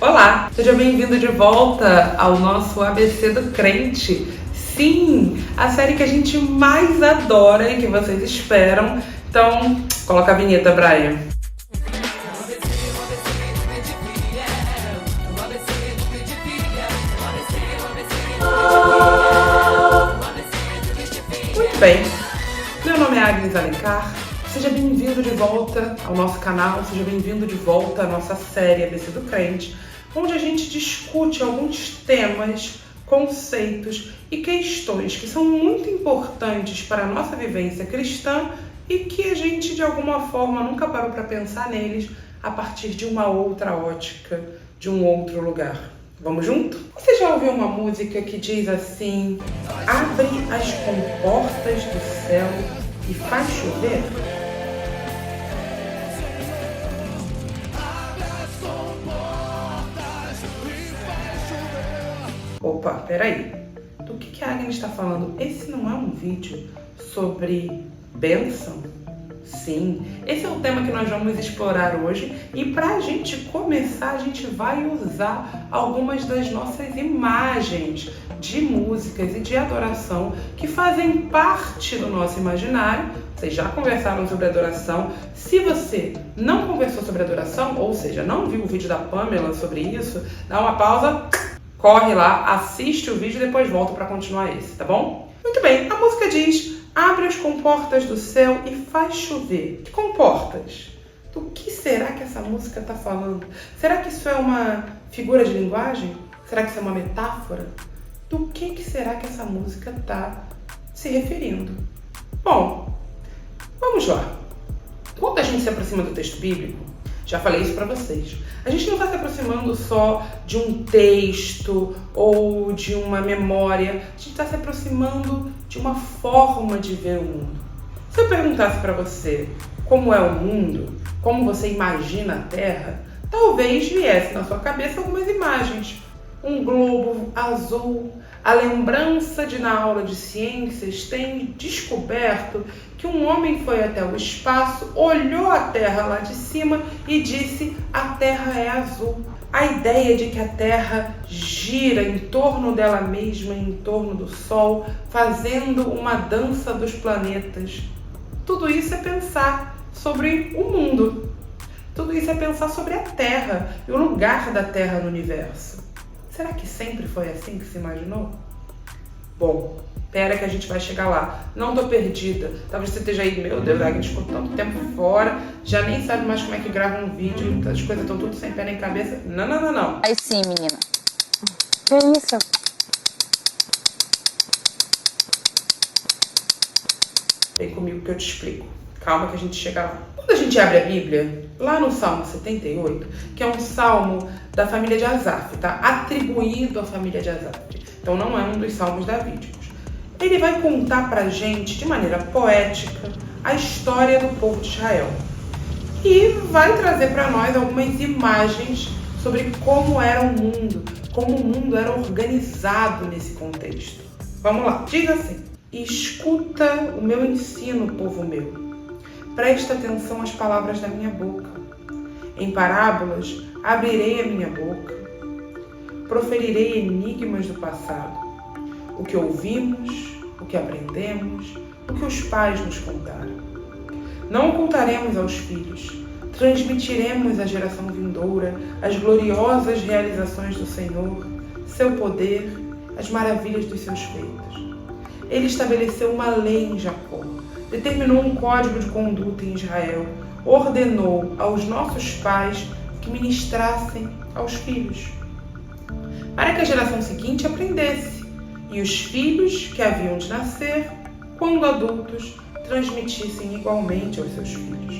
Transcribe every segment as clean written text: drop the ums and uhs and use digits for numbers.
Olá, seja bem-vindo de volta ao nosso ABC do Crente. Sim, a série que a gente mais adora e que vocês esperam. Então, coloca a vinheta, Brian. Muito bem, meu nome é Agnes Alencar. Seja bem-vindo de volta ao nosso canal, seja bem-vindo de volta à nossa série ABC do Crente, onde a gente discute alguns temas, conceitos e questões que são muito importantes para a nossa vivência cristã e que a gente, de alguma forma, nunca parou para pensar neles a partir de uma outra ótica, de um outro lugar. Vamos junto? Você já ouviu uma música que diz assim: abre as comportas do céu e faz chover? Opa, peraí. Do que a Agnes está falando? Esse não é um vídeo sobre bênção? Sim, esse é o tema que nós vamos explorar hoje e para a gente começar, a gente vai usar algumas das nossas imagens de músicas e de adoração que fazem parte do nosso imaginário. Vocês já conversaram sobre adoração. Se você não conversou sobre adoração, ou seja, não viu o vídeo da Pamela sobre isso, dá uma pausa, corre lá, assiste o vídeo e depois volta para continuar esse, tá bom? Muito bem, a música diz: abre as comportas do céu e faz chover. Que comportas? Do que será que essa música está falando? Será que isso é uma figura de linguagem? Será que isso é uma metáfora? Do que será que essa música está se referindo? Bom, vamos lá. Quando a gente se aproxima do texto bíblico, já falei isso para vocês, a gente não está se aproximando só de um texto ou de uma memória, a gente está se aproximando de uma forma de ver o mundo. Se eu perguntasse para você como é o mundo, como você imagina a Terra, talvez viesse na sua cabeça algumas imagens. Um globo azul, a lembrança de na aula de ciências tem descoberto que um homem foi até o espaço, olhou a Terra lá de cima e disse: a Terra é azul. A ideia de que a Terra gira em torno dela mesma, em torno do Sol, fazendo uma dança dos planetas. Tudo isso é pensar sobre o mundo. Tudo isso é pensar sobre a Terra e o lugar da Terra no universo. Será que sempre foi assim que se imaginou? Bom, pera que a gente vai chegar lá. Não tô perdida. Talvez você esteja aí, meu Deus, a gente ficou tanto tempo fora, já nem sabe mais como é que grava um vídeo, as coisas estão tudo sem pé nem cabeça. Não. Aí sim, menina. Que isso? Vem comigo que eu te explico. Calma que a gente chega lá. Quando a gente abre a Bíblia, lá no Salmo 78, que é um salmo da família de Asaf, tá? Atribuído à família de Asaf. Então não é um dos salmos davídicos. Ele vai contar pra gente, de maneira poética, a história do povo de Israel. E vai trazer para nós algumas imagens sobre como era o mundo, como o mundo era organizado nesse contexto. Vamos lá. Diz assim: escuta o meu ensino, povo meu. Presta atenção às palavras da minha boca. Em parábolas abrirei a minha boca. Proferirei enigmas do passado. O que ouvimos, o que aprendemos, o que os pais nos contaram. Não ocultaremos aos filhos. Transmitiremos à geração vindoura as gloriosas realizações do Senhor, seu poder, as maravilhas dos seus feitos. Ele estabeleceu uma lei em Jacó. Determinou um código de conduta em Israel, ordenou aos nossos pais que ministrassem aos filhos, para que a geração seguinte aprendesse, e os filhos que haviam de nascer, quando adultos, transmitissem igualmente aos seus filhos,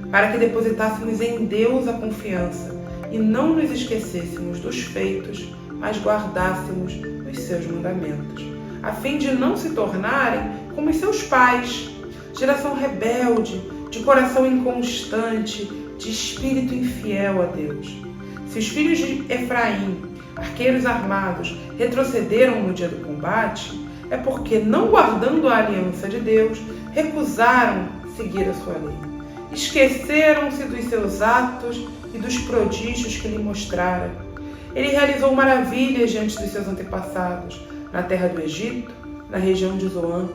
para que depositássemos em Deus a confiança e não nos esquecêssemos dos feitos, mas guardássemos os seus mandamentos, a fim de não se tornarem como os seus pais, geração rebelde, de coração inconstante, de espírito infiel a Deus. Se os filhos de Efraim, arqueiros armados, retrocederam no dia do combate, é porque, não guardando a aliança de Deus, recusaram seguir a sua lei. Esqueceram-se dos seus atos e dos prodígios que lhe mostrara. Ele realizou maravilhas diante dos seus antepassados, na terra do Egito, na região de Zoan.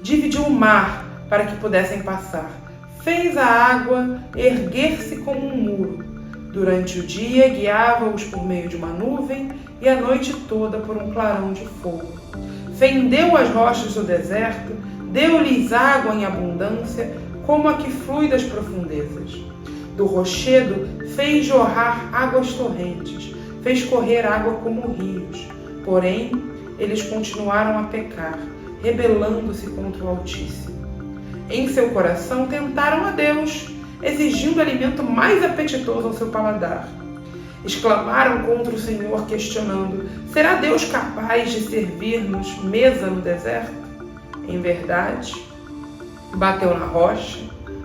Dividiu o mar para que pudessem passar. Fez a água erguer-se como um muro. Durante o dia guiava-os por meio de uma nuvem e a noite toda por um clarão de fogo. Fendeu as rochas do deserto, deu-lhes água em abundância, como a que flui das profundezas. Do rochedo fez jorrar águas torrentes, fez correr água como rios. Porém, eles continuaram a pecar, rebelando-se contra o Altíssimo. Em seu coração tentaram a Deus, exigindo alimento mais apetitoso ao seu paladar. Exclamaram contra o Senhor, questionando: será Deus capaz de servir-nos mesa no deserto? Em verdade, bateu na rocha,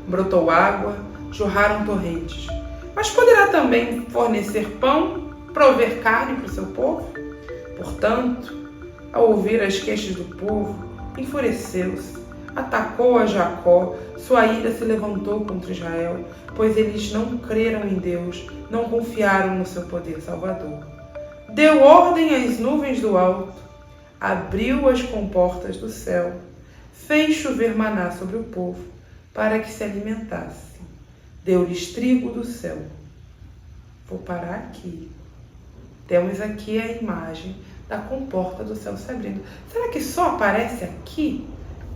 brotou água, jorraram torrentes. Mas poderá também fornecer pão, prover carne para o seu povo? Portanto, ao ouvir as queixas do povo, enfureceu-se, atacou a Jacó, sua ira se levantou contra Israel, pois eles não creram em Deus, não confiaram no seu poder salvador. Deu ordem às nuvens do alto, abriu as comportas do céu, fez chover maná sobre o povo, para que se alimentasse. Deu-lhes trigo do céu. Vou parar aqui. Temos aqui a imagem da comporta do céu se abrindo. Será que só aparece aqui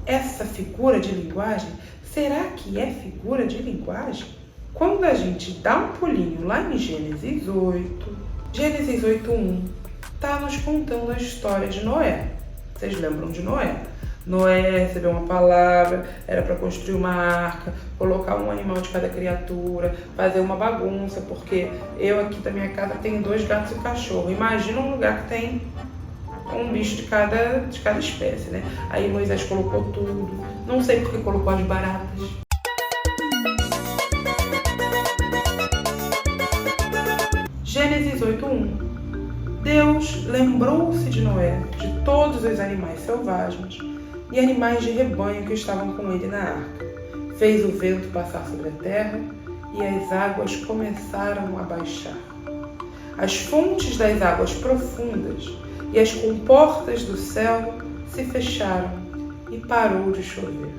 essa figura de linguagem? Será que é figura de linguagem? Quando a gente dá um pulinho lá em Gênesis 8, Gênesis 8:1, está nos contando a história de Noé. Vocês lembram de Noé? Noé recebeu uma palavra, era para construir uma arca, colocar um animal de cada criatura, fazer uma bagunça, porque eu aqui da minha casa tenho 2 gatos e um cachorro. Imagina um lugar que tem um bicho de cada espécie, né? Aí Moisés colocou tudo, não sei porque colocou as baratas. Gênesis 8:1. Deus lembrou-se de Noé, de todos os animais selvagens e animais de rebanho que estavam com ele na arca. Fez o vento passar sobre a terra e as águas começaram a baixar. As fontes das águas profundas e as comportas do céu se fecharam e parou de chover.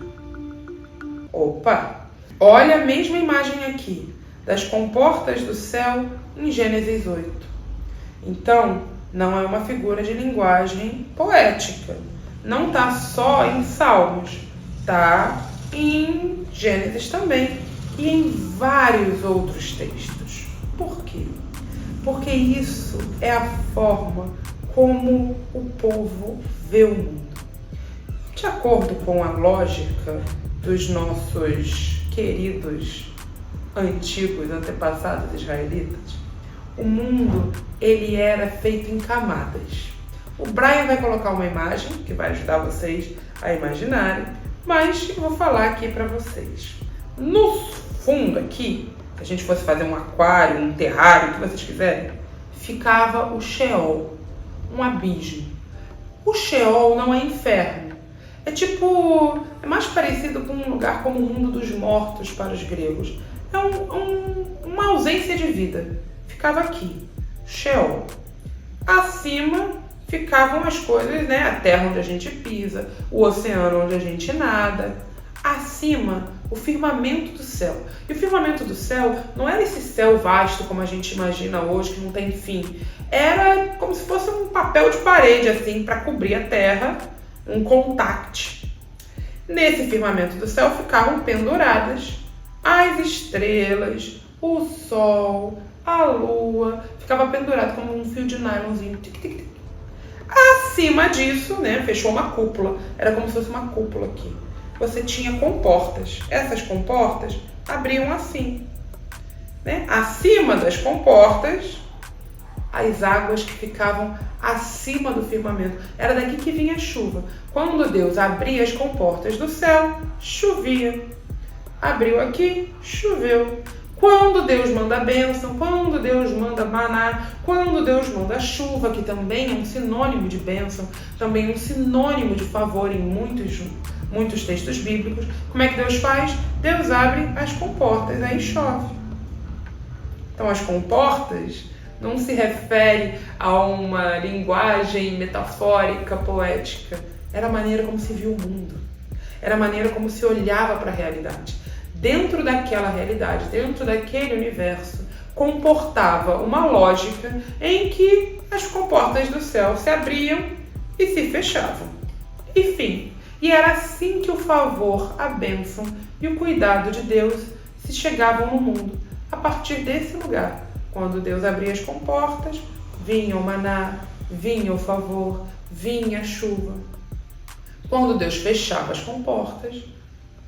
Opa! Olha a mesma imagem aqui, das comportas do céu em Gênesis 8. Então, não é uma figura de linguagem poética. Não está só em Salmos, está em Gênesis também e em vários outros textos. Por quê? Porque isso é a forma como o povo vê o mundo. De acordo com a lógica dos nossos queridos antigos antepassados israelitas, o mundo ele era feito em camadas. O Brian vai colocar uma imagem que vai ajudar vocês a imaginarem, mas eu vou falar aqui para vocês. No fundo aqui, se a gente fosse fazer um aquário, um terrário, o que vocês quiserem, ficava o Sheol, um abismo. O Sheol não é inferno. É mais parecido com um lugar como o mundo dos mortos para os gregos. É uma ausência de vida. Ficava aqui, Sheol. Acima ficavam as coisas, né? A terra onde a gente pisa, o oceano onde a gente nada. Acima, o firmamento do céu. E o firmamento do céu não era esse céu vasto como a gente imagina hoje, que não tem fim. Era como se fosse um papel de parede, assim, para cobrir a terra, um contact. Nesse firmamento do céu ficavam penduradas as estrelas, o sol, a lua, ficava pendurado como um fio de nylonzinho. Tic, tic, tic. Acima disso, né, fechou uma cúpula. Era como se fosse uma cúpula aqui. Você tinha comportas. Essas comportas abriam assim, né? Acima das comportas, as águas que ficavam acima do firmamento. Era daqui que vinha a chuva. Quando Deus abria as comportas do céu, chovia. Abriu aqui, choveu. Quando Deus manda bênção, quando Deus manda maná, quando Deus manda chuva, que também é um sinônimo de bênção, também um sinônimo de favor em muitos muitos textos bíblicos, como é que Deus faz? Deus abre as comportas, aí chove. Então, as comportas não se refere a uma linguagem metafórica, poética. Era a maneira como se via o mundo. Era a maneira como se olhava para a realidade. Dentro daquela realidade, dentro daquele universo, comportava uma lógica em que as comportas do céu se abriam e se fechavam. Enfim, e era assim que o favor, a bênção e o cuidado de Deus se chegavam no mundo, a partir desse lugar. Quando Deus abria as comportas, vinha o maná, vinha o favor, vinha a chuva. Quando Deus fechava as comportas,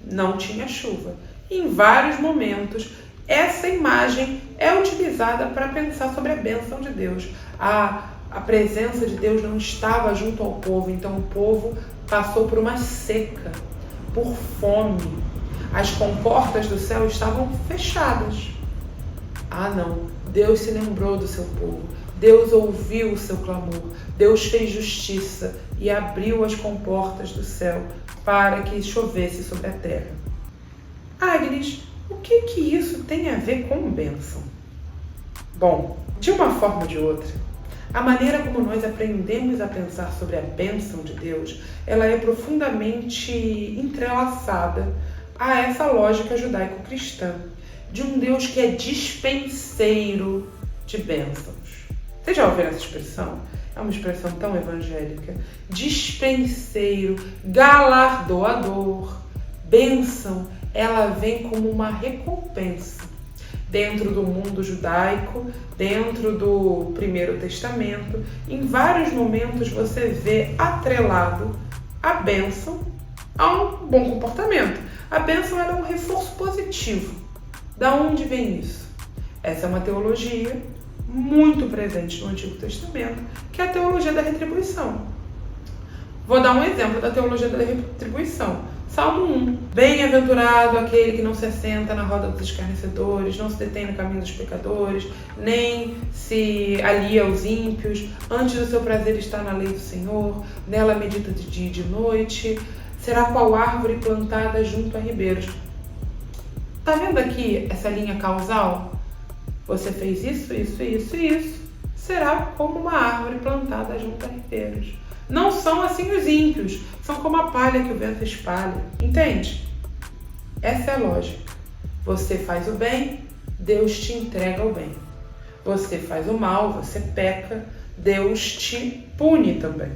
não tinha chuva. Em vários momentos, essa imagem é utilizada para pensar sobre a bênção de Deus. A presença de Deus não estava junto ao povo, então o povo passou por uma seca, por fome. As comportas do céu estavam fechadas. Ah, não. Deus se lembrou do seu povo. Deus ouviu o seu clamor. Deus fez justiça e abriu as comportas do céu para que chovesse sobre a terra. Agnes, o que isso tem a ver com bênção? Bom, de uma forma ou de outra, a maneira como nós aprendemos a pensar sobre a bênção de Deus, ela é profundamente entrelaçada a essa lógica judaico-cristã, de um Deus que é dispenseiro de bênçãos. Vocês já ouviram essa expressão? É uma expressão tão evangélica. Dispenseiro, galardoador. Bênção, ela vem como uma recompensa. Dentro do mundo judaico, dentro do Primeiro Testamento, em vários momentos você vê atrelado a bênção a um bom comportamento. A bênção é um reforço positivo. Da onde vem isso? Essa é uma teologia muito presente no Antigo Testamento, que é a teologia da retribuição. Vou dar um exemplo da teologia da retribuição. Salmo 1. Bem-aventurado aquele que não se assenta na roda dos escarnecedores, não se detém no caminho dos pecadores, nem se alia aos ímpios. Antes do seu prazer está na lei do Senhor, nela medita de dia e de noite. Será qual árvore plantada junto a ribeiros. Tá vendo aqui essa linha causal? Você fez isso, isso, isso e isso. Será como uma árvore plantada junto a ribeiros. Não são assim os ímpios, são como a palha que o vento espalha. Entende? Essa é a lógica. Você faz o bem, Deus te entrega o bem. Você faz o mal, você peca, Deus te pune também.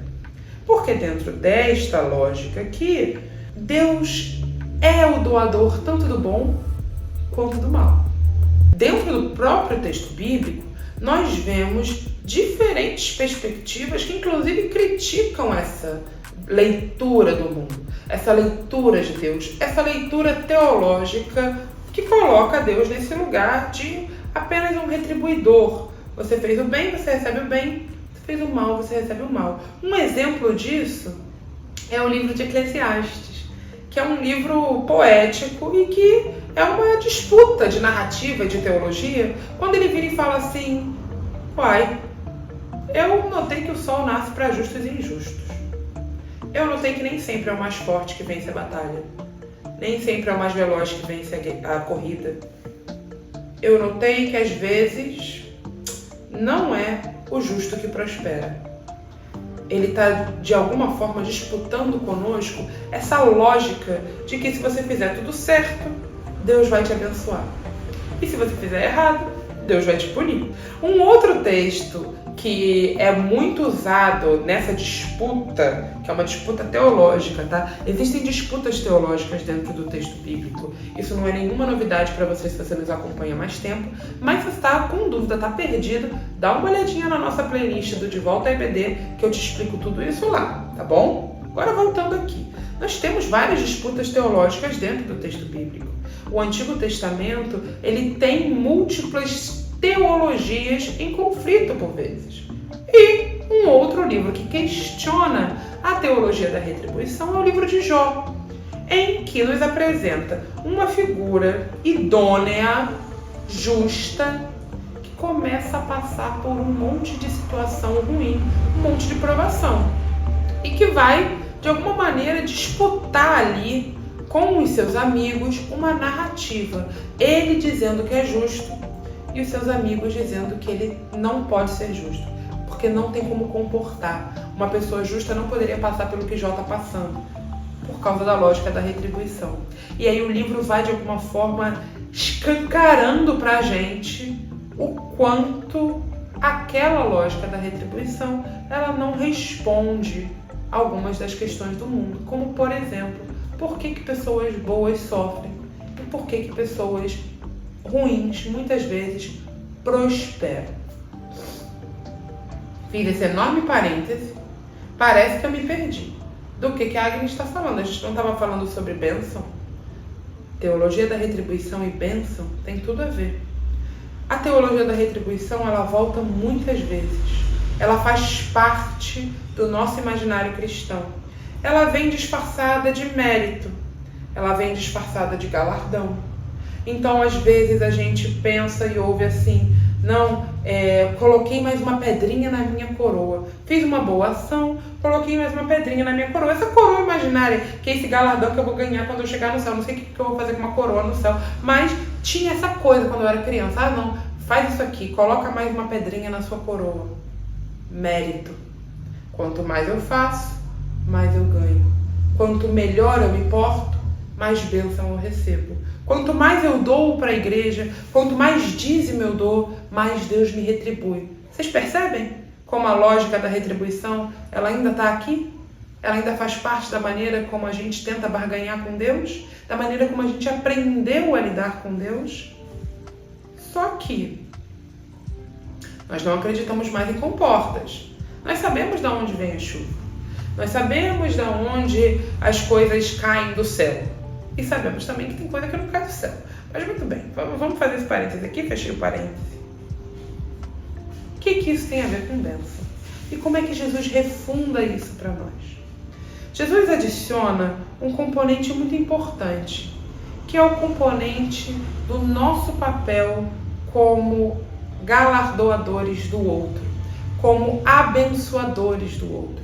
Porque dentro desta lógica aqui, Deus é o doador tanto do bom quanto do mal. Dentro do próprio texto bíblico, nós vemos diferentes perspectivas que inclusive criticam essa leitura do mundo, essa leitura de Deus, essa leitura teológica que coloca Deus nesse lugar de apenas um retribuidor. Você fez o bem, você recebe o bem. Você fez o mal, você recebe o mal. Um exemplo disso é o livro de Eclesiastes, que é um livro poético e que é uma disputa de narrativa, de teologia, quando ele vira e fala assim: uai, eu notei que o sol nasce para justos e injustos. Eu notei que nem sempre é o mais forte que vence a batalha. Nem sempre é o mais veloz que vence a corrida. Eu notei que às vezes não é o justo que prospera. Ele está, de alguma forma, disputando conosco essa lógica de que se você fizer tudo certo, Deus vai te abençoar. E se você fizer errado, Deus vai te punir. Um outro texto que é muito usado nessa disputa, que é uma disputa teológica, tá? Existem disputas teológicas dentro do texto bíblico. Isso não é nenhuma novidade para você se você nos acompanha há mais tempo, mas se você está com dúvida, está perdido, dá uma olhadinha na nossa playlist do De Volta a EBD, que eu te explico tudo isso lá, tá bom? Agora voltando aqui. Nós temos várias disputas teológicas dentro do texto bíblico. O Antigo Testamento, ele tem múltiplas teologias em conflito por vezes. E um outro livro que questiona a teologia da retribuição é o livro de Jó, em que nos apresenta uma figura idônea, justa, que começa a passar por um monte de situação ruim, um monte de provação, e que vai de alguma maneira, disputar ali com os seus amigos uma narrativa. Ele dizendo que é justo e os seus amigos dizendo que ele não pode ser justo, porque não tem como comportar. Uma pessoa justa não poderia passar pelo que Jó está passando, por causa da lógica da retribuição. E aí o livro vai, de alguma forma, escancarando para a gente o quanto aquela lógica da retribuição ela não responde a algumas das questões do mundo, como, por exemplo, por que pessoas boas sofrem e por que pessoas ruins, muitas vezes, prosperam. Fiz esse enorme parêntese, parece que eu me perdi. Do que a Agnes está falando? A gente não estava falando sobre bênção? Teologia da retribuição e bênção tem tudo a ver. A teologia da retribuição, ela volta muitas vezes. Ela faz parte do nosso imaginário cristão. Ela vem disfarçada de mérito. Ela vem disfarçada de galardão. Então, às vezes, a gente pensa e ouve assim: não, coloquei mais uma pedrinha na minha coroa. Fiz uma boa ação, coloquei mais uma pedrinha na minha coroa. Essa coroa imaginária, que é esse galardão que eu vou ganhar quando eu chegar no céu. Não sei o que eu vou fazer com uma coroa no céu. Mas tinha essa coisa quando eu era criança. Ah, não, faz isso aqui, coloca mais uma pedrinha na sua coroa. Mérito. Quanto mais eu faço, mais eu ganho. Quanto melhor eu me porto, mais bênção eu recebo. Quanto mais eu dou para a igreja, quanto mais dízimo eu dou, mais Deus me retribui. Vocês percebem como a lógica da retribuição ela ainda está aqui? Ela ainda faz parte da maneira como a gente tenta barganhar com Deus? Da maneira como a gente aprendeu a lidar com Deus? Só que nós não acreditamos mais em comportas. Nós sabemos de onde vem a chuva. Nós sabemos de onde as coisas caem do céu. E sabemos também que tem coisa que não cai do céu. Mas muito bem, vamos fazer esse parênteses aqui, fechei o parênteses. O que isso tem a ver com bênção? E como é que Jesus refunda isso para nós? Jesus adiciona um componente muito importante, que é o componente do nosso papel como galardoadores do outro, como abençoadores do outro.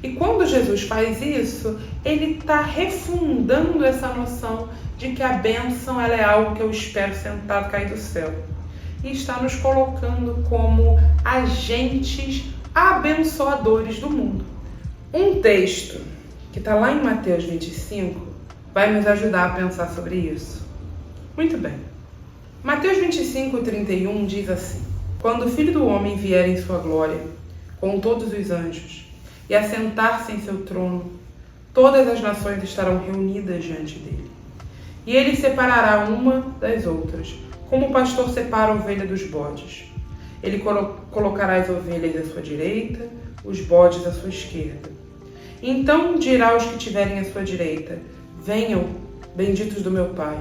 E quando Jesus faz isso, ele está refundando essa noção de que a bênção ela é algo que eu espero sentado cair do céu. E está nos colocando como agentes abençoadores do mundo. Um texto que está lá em Mateus 25 vai nos ajudar a pensar sobre isso. Muito bem. Mateus 25, 31 diz assim: quando o Filho do Homem vier em sua glória, com todos os anjos, e assentar-se em seu trono, todas as nações estarão reunidas diante dele. E ele separará uma das outras, como o pastor separa a ovelha dos bodes. Ele colocará as ovelhas à sua direita, os bodes à sua esquerda. Então dirá aos que tiverem à sua direita: venham, benditos do meu Pai,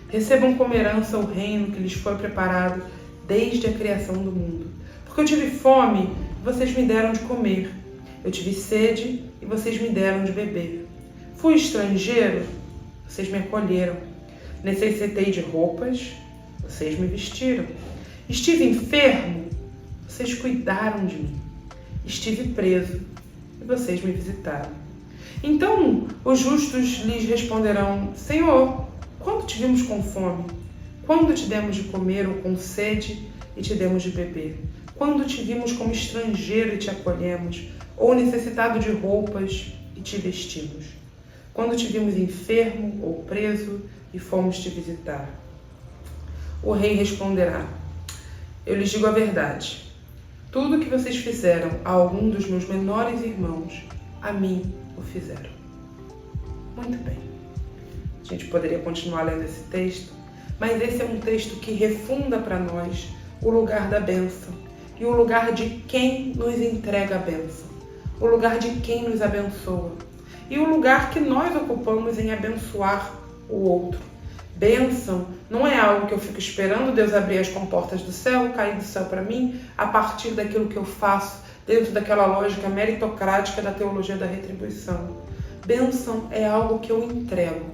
recebam como herança o reino que lhes foi preparado desde a criação do mundo. Porque eu tive fome, e vocês me deram de comer. Eu tive sede e vocês me deram de beber. Fui estrangeiro, vocês me acolheram. Necessitei de roupas, vocês me vestiram. Estive enfermo, vocês cuidaram de mim. Estive preso e vocês me visitaram. Então os justos lhes responderão: Senhor, quando te vimos com fome? Quando te demos de comer ou com sede e te demos de beber? Quando te vimos como estrangeiro e te acolhemos? Ou necessitado de roupas e te vestimos? Quando te vimos enfermo ou preso e fomos te visitar? O rei responderá: eu lhes digo a verdade. Tudo o que vocês fizeram a algum dos meus menores irmãos, a mim o fizeram. Muito bem. A gente poderia continuar lendo esse texto, mas esse é um texto que refunda para nós o lugar da bênção e o lugar de quem nos entrega a bênção. O lugar de quem nos abençoa e o lugar que nós ocupamos em abençoar o outro. Bênção não é algo que eu fico esperando Deus abrir as comportas do céu, cair do céu para mim, a partir daquilo que eu faço, dentro daquela lógica meritocrática da teologia da retribuição. Bênção é algo que eu entrego.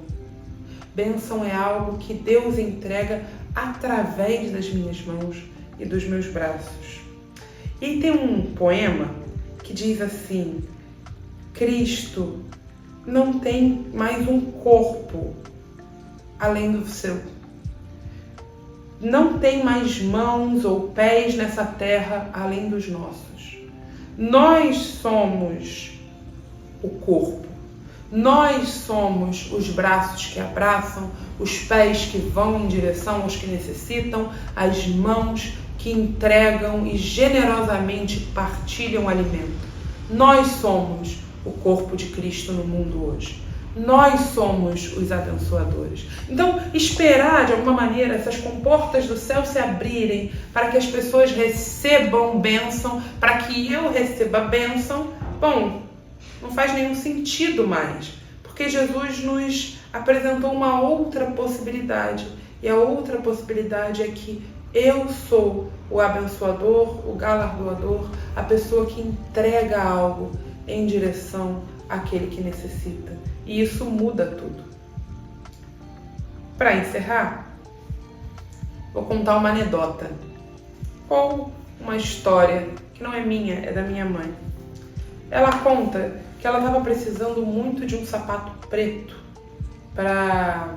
Bênção é algo que Deus entrega através das minhas mãos e dos meus braços. E tem um poema que diz assim: Cristo não tem mais um corpo além do seu. Não tem mais mãos ou pés nessa terra além dos nossos. Nós somos o corpo. Nós somos os braços que abraçam, os pés que vão em direção aos que necessitam, as mãos que entregam e generosamente partilham o alimento. Nós somos o corpo de Cristo no mundo hoje. Nós somos os abençoadores. Então, esperar de alguma maneira essas comportas do céu se abrirem para que as pessoas recebam bênção, para que eu receba bênção, bom, não faz nenhum sentido mais, porque Jesus nos apresentou uma outra possibilidade, e a outra possibilidade é que eu sou o abençoador, o galardoador, a pessoa que entrega algo em direção àquele que necessita, e isso muda tudo. Para encerrar, vou contar uma anedota, ou uma história que não é minha, é da minha mãe. Ela conta que ela estava precisando muito de um sapato preto para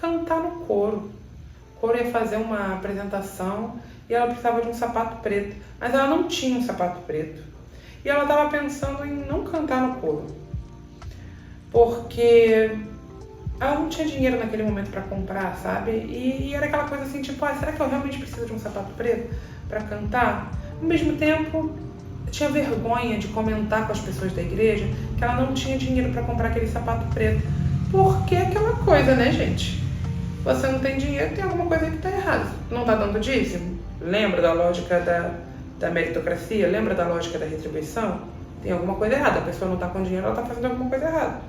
cantar no coro. O coro ia fazer uma apresentação e ela precisava de um sapato preto, mas ela não tinha um sapato preto. E ela estava pensando em não cantar no coro, porque ela não tinha dinheiro naquele momento para comprar, sabe? E era aquela coisa assim, tipo, será que eu realmente preciso de um sapato preto para cantar? Ao mesmo tempo, tinha vergonha de comentar com as pessoas da igreja que ela não tinha dinheiro para comprar aquele sapato preto. Porque é aquela coisa, né, gente? Você não tem dinheiro, tem alguma coisa que tá errada. Não tá dando dízimo? Lembra da lógica da meritocracia? Lembra da lógica da retribuição? Tem alguma coisa errada. A pessoa não tá com dinheiro, ela tá fazendo alguma coisa errada.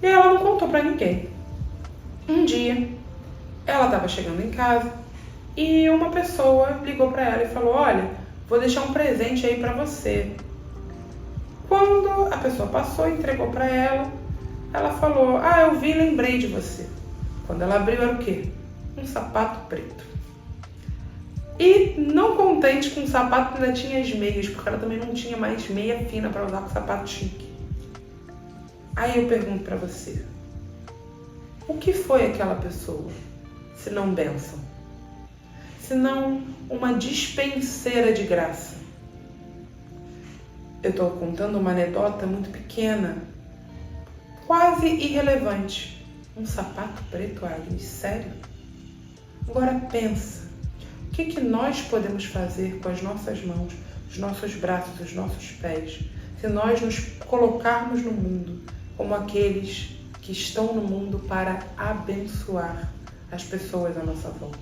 E ela não contou pra ninguém. Um dia, ela estava chegando em casa e uma pessoa ligou pra ela e falou: olha, vou deixar um presente aí pra você. Quando a pessoa passou e entregou pra ela, ela falou: eu vi e lembrei de você. Quando ela abriu, era o quê? Um sapato preto. E não contente com o sapato, ainda tinha as meias, porque ela também não tinha mais meia fina para usar com sapato chique. Aí eu pergunto pra você, o que foi aquela pessoa, se não bênção? Se não uma dispenseira de graça? Eu estou contando uma anedota muito pequena, quase irrelevante. Um sapato preto, Agnes, sério? Agora pensa, o que nós podemos fazer com as nossas mãos, os nossos braços, os nossos pés, se nós nos colocarmos no mundo como aqueles que estão no mundo para abençoar as pessoas à nossa volta?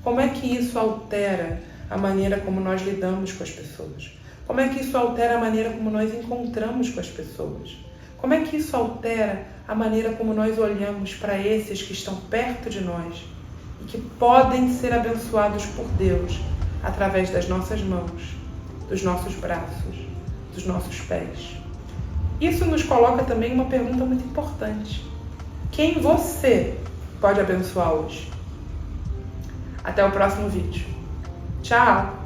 Como é que isso altera a maneira como nós lidamos com as pessoas? Como é que isso altera a maneira como nós encontramos com as pessoas? Como é que isso altera a maneira como nós olhamos para esses que estão perto de nós e que podem ser abençoados por Deus através das nossas mãos, dos nossos braços, dos nossos pés? Isso nos coloca também uma pergunta muito importante. Quem você pode abençoar hoje? Até o próximo vídeo. Tchau!